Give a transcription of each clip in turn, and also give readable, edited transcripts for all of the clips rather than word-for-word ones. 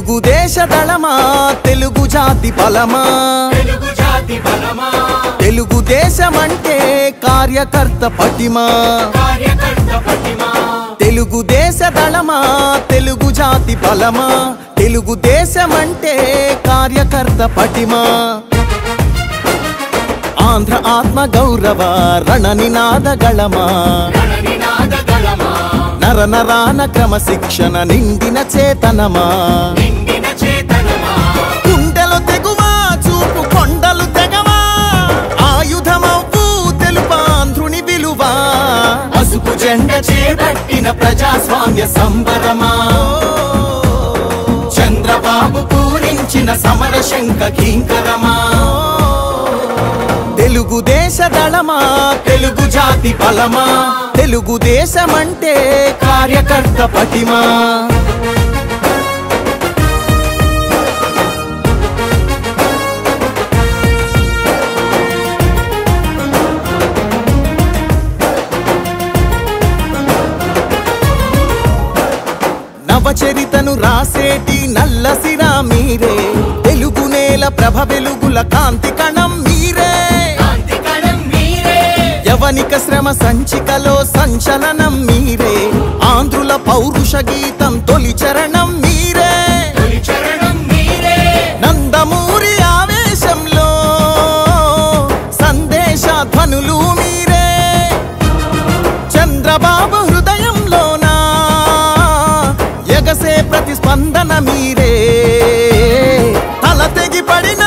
తెలుగుదేశ దళమా తెలుగు జాతి బలమా తెలుగుదేశమంటే కార్యకర్త పటిమా తెలుగుదేశ దళమా తెలుగు జాతి బలమా తెలుగుదేశమంటే కార్యకర్త పటిమా ఆంధ్ర ఆత్మ గౌరవ రణనినాద గళమా నర నరాన క్రమశిక్షణ నిండిన చేతనమా గుండెలు తెగువా చూపు కొండలు తెగవా ఆయుధమవ్వు తెలుపాంధ్రుని విలువా పసుపు జెండ చేపట్టిన ప్రజాస్వామ్య సంబరమా చంద్రబాబు పూరించిన సమర శంఖ కింకరమా తెలుగుదేశ దళమా తెలుగు జాతి బలమా తెలుగుదేశమంటే కార్యకర్త పటిమా నవచరితను రాసేటి నల్లసిరా మీరే తెలుగు నేల ప్రభ వెలుగుల కాంతి కణం మీరే యవనిక శ్రమ సంచికలో సంచలనం మీరే ఆంధ్రుల పౌరుష గీతం తొలి చరణం మీరే నందమూరి ఆవేశంలో సందేశ ధ్వనులు మీరే చంద్రబాబు హృదయంలోనా ఎగసే ప్రతిస్పందన మీరే తల తెగి పడిన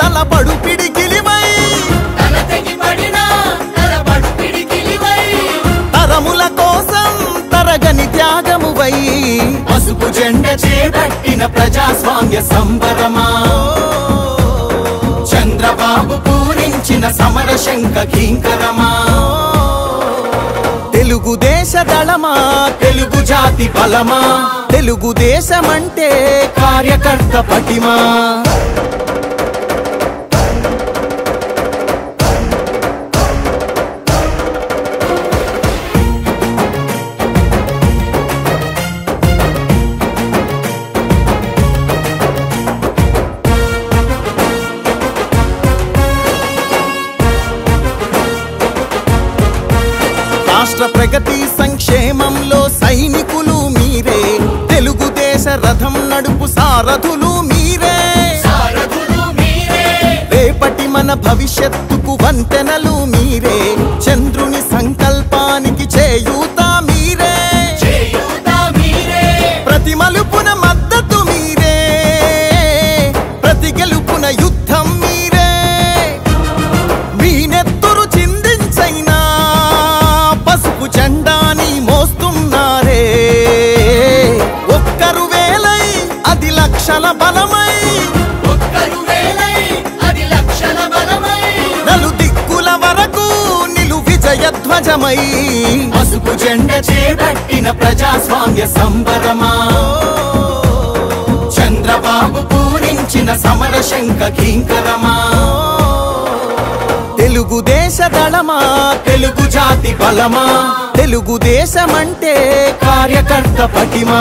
తలపడు పిడికిలివై తరముల కోసం తరగని త్యాగమువై పసుపు జెండ చేపట్టిన ప్రజాస్వామ్య సంబరమా చంద్రబాబు పూరించిన సమర శంఖ కింకరమా తెలుగుదేశ దళమా తెలుగు జాతి బలమా తెలుగుదేశమంటే కార్యకర్త పటిమా రాష్ట్ర ప్రగతి సంక్షేమంలో సైనికులు మీరే తెలుగుదేశ రథం నడుపు సారథులు మీరే రేపటి మన భవిష్యత్తుకు వంతెనలు మీరే చంద్రుని సంకల్పానికి చేయూత మీరే ప్రతి మలుపున మద్దతు మీరే ప్రతి గెలుపున యుద్ధం మీరే మీ నెత్తురు చిందించైనా పసుపు జెండాని మోస్తున్నారే ఒక్కరు వేలై అది లక్షల బలమై నలు దిక్కుల వరకు నిలు విజయ ధ్వజమై పసుపు జెండ చేపట్టిన ప్రజాస్వామ్య సంబరమా చంద్రబాబు పూరించిన సమర శంఖ కింకరమా తెలుగుదేశ దళమా తెలుగు జాతి బలమా తెలుగుదేశమంటే కార్యకర్త పటిమా।